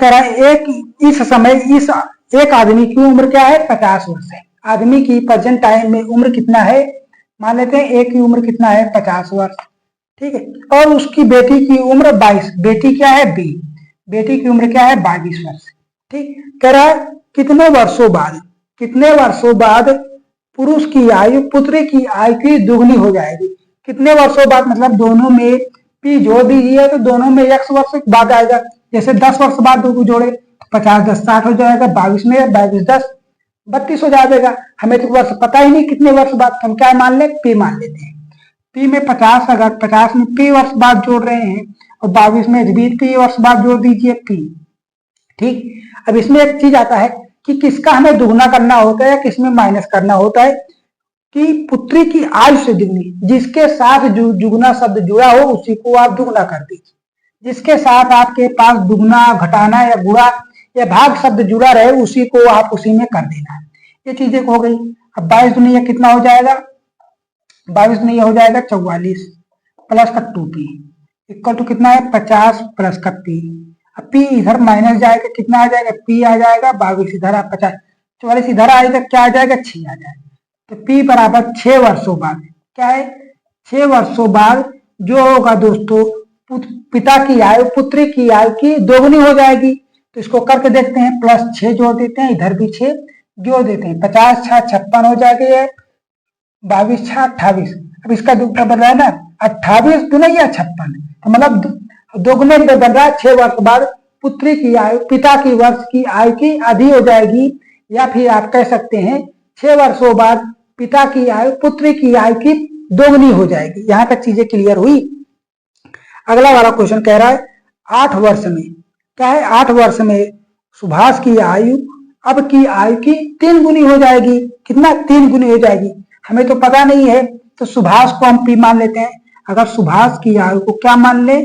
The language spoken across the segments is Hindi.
कह रहा है इस समय एक आदमी की उम्र क्या है 50 वर्ष है। आदमी की प्रेजेंट टाइम में उम्र कितना है, मान लेते हैं एक की उम्र कितना है 50 वर्ष, ठीक है। और उसकी बेटी की उम्र 22, बेटी क्या है बी, बेटी की उम्र क्या है 22 वर्ष, ठीक। कह रहा है कितने वर्षों बाद पुरुष की आयु पुत्री की आयु की दुगनी हो जाएगी। कितने वर्षों बाद मतलब दोनों में पी जोड़ दीजिए तो दोनों में x वर्ष बाद आएगा। जैसे 10 वर्ष बाद दो जोड़े 50 10 60 हो जाएगा, 22 में 22 10 32 हो जाएगा। हमें तो वर्ष पता ही नहीं कितने वर्ष बाद, हम क्या मान ले पी मान लेते हैं। पी में 50, अगर 50 में पी वर्ष बाद जोड़ रहे हैं और 22 में भी पी वर्ष बाद जोड़ दीजिए पी, ठीक। अब इसमें एक चीज आता है कि किसका हमें दुगना करना होता है या किसमें माइनस करना होता है, कि पुत्री की आयु से दुगनी, जिसके साथ जुगना शब्द जुड़ा हो उसी को आप दुगना कर दीजिए। जिसके साथ आपके पास दुगना घटाना या गुणा या भाग शब्द जुड़ा रहे उसी को आप उसी में कर देना है। ये चीजें हो गई। अब 22 दुनिया कितना हो जाएगा, 22 दुनिया हो जाएगा 44 प्लस का 2p इक्वल टू कितना है 50 प्लस का p। अब p इधर माइनस जाएगा, कितना आ जाएगा p आ जाएगा 22, इधर आप 50 44 इधर आएगा, क्या आ जाएगा 6 आ जाएगा। तो p बराबर 6 वर्षों बाद, क्या है 6 वर्षों बाद जो होगा दोस्तों पिता की आयु पुत्री की आयु की दोगुनी हो जाएगी। तो इसको करके देखते हैं, प्लस 6 जोड़ देते हैं, इधर भी 6 जोड़ देते हैं, 50 6 56 हो जाएगा, 22 6 28। अब इसका दुगना बन रहा है ना 28 दुना या 56, तो मतलब दोगुने में बन रहा है 6 वर्ष बाद पुत्री की आयु पिता की वर्ष की आयु की आधी हो जाएगी, या फिर आप कह सकते हैं 6 वर्षों बाद पिता की आयु पुत्री की आयु की दोगुनी हो जाएगी। यहां तक चीजें क्लियर हुई। अगला वाला क्वेश्चन कह रहा है 8 वर्ष में, क्या है 8 वर्ष में सुभाष की आयु अब की आयु की 3 गुनी हो जाएगी। कितना 3 गुनी हो जाएगी, हमें तो पता नहीं है, तो सुभाष को हम p मान लेते हैं। अगर सुभाष की आयु को क्या मान ले,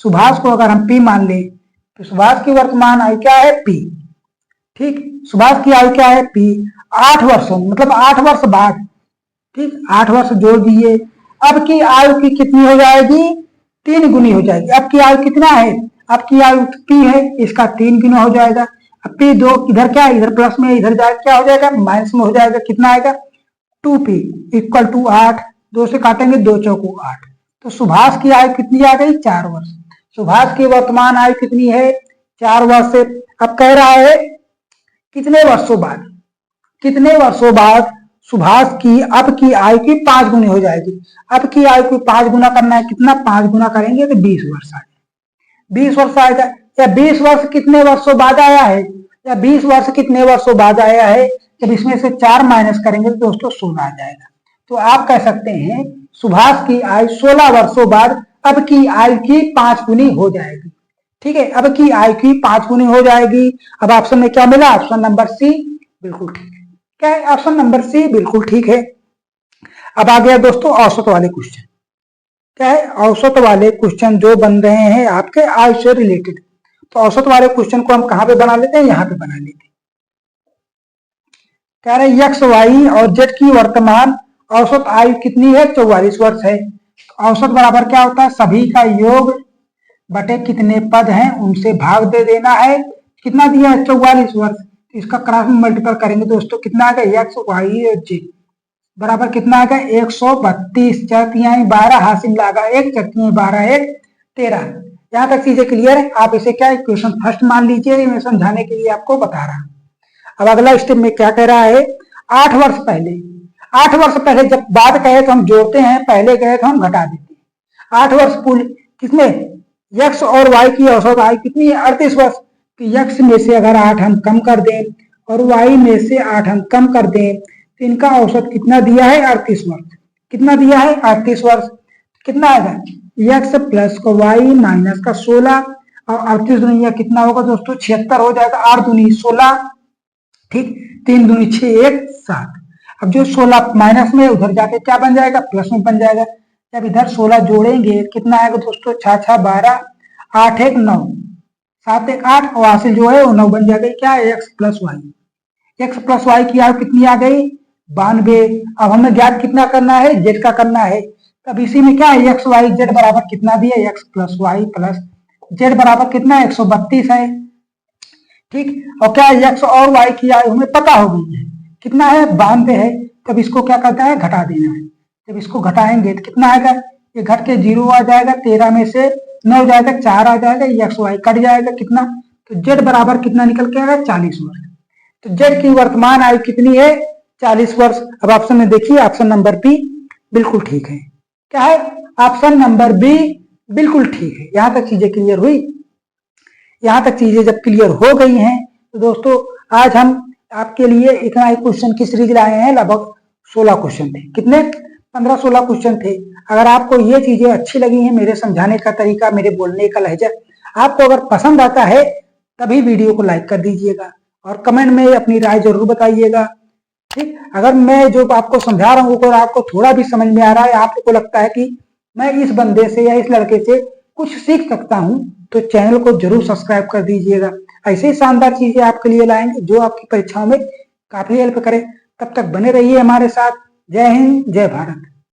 सुभाष को अगर हम p मान ले तो सुभाष की वर्तमान आयु क्या है p, ठीक। सुभाष की आयु क्या है p, 8 वर्षों मतलब 8 वर्ष बाद, ठीक 8 वर्ष जोड़ दिए, अब की आयु की कितनी हो जाएगी 3 गुनी हो जाएगी। अब की आयु कितना है, अब की आयु p है, इसका 3 गुना हो जाएगा। अब p 2 इधर क्या है, इधर प्लस में इधर जाएगा, क्या हो जाएगा माइनस में हो जाएगा, कितना आएगा 2p इक्वल टू 8, 2 से काटेंगे 2 चौको 8। तो सुभाष की आयु कितनी आ गई 4 वर्ष। सुभाष की वर्तमान आयु कितनी है 4 वर्ष से। अब कह रहा है कितने वर्षों बाद सुभाष की अब की आयु की 5 गुनी हो जाएगी। अब की आयु को 5 गुना करना है, कितना 5 गुना करेंगे तो 20 वर्ष आ जाए, 20 वर्ष आएगा। या 20 वर्ष कितने वर्षों बाद आया है, या 20 वर्ष कितने वर्षों बाद आया है, जब इसमें से 4 माइनस करेंगे तो दोस्तों 16 आ जाएगा। तो आप कह सकते हैं सुभाष की आयु 16 वर्षों बाद अब की आयु की 5 गुनी हो जाएगी, ठीक है। अब की आयु की 5 गुनी हो जाएगी। अब ऑप्शन में क्या मिला, ऑप्शन नंबर सी बिल्कुल ठीक है। क्या है ऑप्शन नंबर सी बिल्कुल ठीक है। अब आ गया दोस्तों औसत वाले क्वेश्चन। क्या है औसत वाले क्वेश्चन जो बन रहे हैं आपके आयु से रिलेटेड। तो औसत वाले क्वेश्चन को हम कहां पे बना लेते हैं, यहां पे बना लेते हैं। कह रहे एक्स वाई और जेड की वर्तमान औसत आयु कितनी है 44 वर्ष है। औसत बराबर क्या होता है, सभी का योग बटे कितने पद हैं उनसे भाग दे देना है। कितना दिया है 44 वर्ष, इसका क्रॉस मल्टीपल करेंगे दोस्तों, कितना आएगा एक्स वाई और जेड बराबर कितना आएगा 132, 4×12 हासिल लगा 1, 4×12 1 13। यहाँ तक चीजें क्लियर है। आप इसे क्या इक्वेशन फर्स्ट मान लीजिए, मैं समझाने के लिए आपको बता रहा हूँ। अब अगला स्टेप में क्या कह रहा है 8 वर्ष पहले जब बात कहे तो हम जोड़ते हैं, पहले कहे तो हम घटा देते हैं। 8 वर्ष पूरे किसमें x और y की औसत आयु कितनी है 38 वर्ष। तो x में से अगर 8 हम कम कर दें और y में से 8 हम कम कर दें तो इनका औसत कितना दिया है 38 वर्ष। कितना दिया है 38 वर्ष। कितना आएगा x प्लस का y माइनस का 16 और 38 दुनिया कितना होगा दोस्तों 76 हो जाएगा। 8 दूनी 16, ठीक 3 दूनी 6 1 7। अब जो 16 माइनस में उधर जाके क्या बन जाएगा प्लस में बन जाएगा। जब इधर 16 जोड़ेंगे कितना आएगा दोस्तों 6 6 12 8 1 9 7 1 8 और हासिल जो है वो 9 बन जाएगा। क्या है x प्लस वाई की आयु कितनी आ गई 92। अब हमें ज्ञात कितना करना है जेड का करना है। तब इसी में क्या है एक्स वाई जेड बराबर कितना दिया x plus Y plus Z बराबर कितना 132 है। ठीक। और क्या एक्स और वाई की आयु हमें पता हो गई है, कितना है 92 है। तब इसको क्या करना है, घटा देना है। जब इसको घटाएंगे तो कितना आएगा, ये घट के 0 आ जाएगा, 13 में से 9 जाएगा, 4 आ जाएगा, एक्स वाई कट जाएगा कितना, तो जेड बराबर कितना निकल के आएगा 40 वर्ष। तो जेड की वर्तमान आयु कितनी है 40 वर्ष। अब ऑप्शन में देखिए, ऑप्शन नंबर बी बिल्कुल ठीक है। क्या है, ऑप्शन नंबर बी बिल्कुल ठीक है। यहां तक चीजें क्लियर हुई। यहां तक चीजें जब क्लियर हो गई हैं तो दोस्तों आज हम आपके लिए इतना ही क्वेश्चन की सीरीज लाए हैं। लगभग 16 क्वेश्चन थे, कितने 15-16 क्वेश्चन थे। अगर आपको ये चीजें अच्छी लगी हैं, मेरे समझाने का तरीका, मेरे बोलने का लहजा आपको अगर पसंद आता है, तभी वीडियो को लाइक कर दीजिएगा और कमेंट में अपनी राय जरूर बताइएगा। ठीक, अगर मैं जो आपको समझा रहा हूँ अगर आपको थोड़ा भी समझ में आ रहा है, आपको लगता है कि मैं इस बंदे से या इस लड़के से कुछ सीख सकता हूँ, तो चैनल को जरूर सब्सक्राइब कर दीजिएगा। ऐसे ही शानदार चीजें आपके लिए लाएंगे जो आपकी परीक्षाओं में काफी हेल्प करे। तब तक बने रहिए हमारे साथ। जय हिंद, जय भारत।